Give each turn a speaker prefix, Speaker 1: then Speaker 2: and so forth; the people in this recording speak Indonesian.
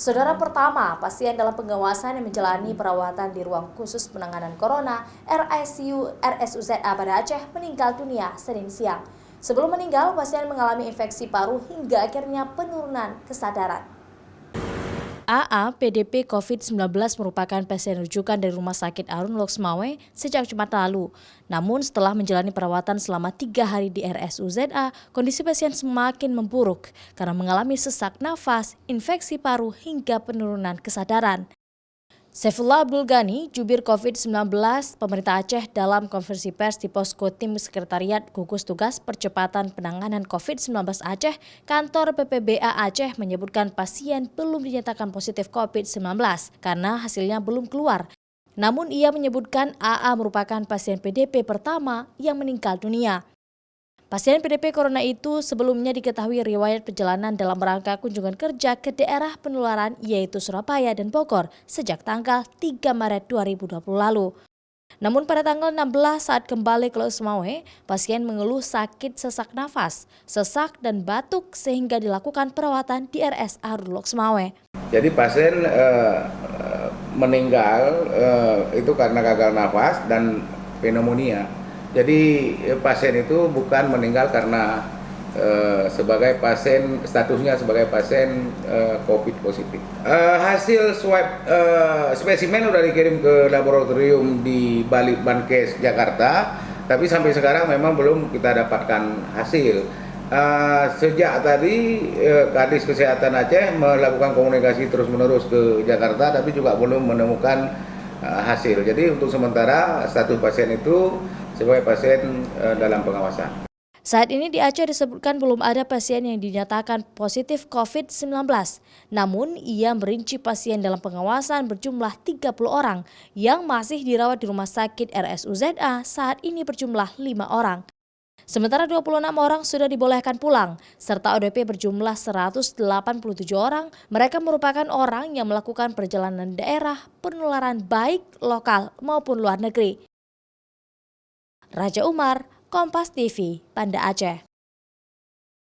Speaker 1: Saudara pertama, pasien dalam pengawasan yang menjalani perawatan di ruang khusus penanganan corona RSUZA pada Aceh meninggal dunia Senin siang. Sebelum meninggal, pasien mengalami infeksi paru hingga akhirnya penurunan kesadaran. AA PDP COVID-19 merupakan pasien rujukan dari Rumah Sakit Arun Loksmawe sejak Jumat lalu. Namun setelah menjalani perawatan selama 3 hari di RSUZA, kondisi pasien semakin memburuk karena mengalami sesak nafas, infeksi paru hingga penurunan kesadaran. Saifullah Abdul Ghani, jubir COVID-19 pemerintah Aceh dalam konferensi pers di Posko Tim Sekretariat Gugus Tugas Percepatan Penanganan COVID-19 Aceh, kantor PPBA Aceh menyebutkan pasien belum dinyatakan positif COVID-19 karena hasilnya belum keluar. Namun ia menyebutkan AA merupakan pasien PDP pertama yang meninggal dunia. Pasien PDP Corona itu sebelumnya diketahui riwayat perjalanan dalam rangka kunjungan kerja ke daerah penularan yaitu Surabaya dan Bogor sejak tanggal 3 Maret 2020 lalu. Namun pada tanggal 16 saat kembali ke Loksmawe, pasien mengeluh sakit sesak nafas, sesak dan batuk sehingga dilakukan perawatan di RSA Loksmawe.
Speaker 2: Jadi pasien meninggal itu karena gagal nafas dan pneumonia. Jadi pasien itu bukan meninggal karena sebagai pasien, statusnya sebagai pasien COVID positif. Hasil swab spesimen sudah dikirim ke laboratorium di Bali Bankes Jakarta, tapi sampai sekarang memang belum kita dapatkan hasil. Sejak tadi Kadis Kesehatan Aceh melakukan komunikasi terus-menerus ke Jakarta, tapi juga belum menemukan hasil. Jadi untuk sementara status pasien itu sebagai pasien dalam pengawasan.
Speaker 1: Saat ini di Aceh disebutkan belum ada pasien yang dinyatakan positif COVID-19. Namun ia merinci pasien dalam pengawasan berjumlah 30 orang yang masih dirawat di Rumah Sakit RSUZA saat ini berjumlah 5 orang. Sementara 26 orang sudah dibolehkan pulang, serta ODP berjumlah 187 orang. Mereka merupakan orang yang melakukan perjalanan daerah penularan baik lokal maupun luar negeri. Raja Umar, Kompas TV, Banda Aceh.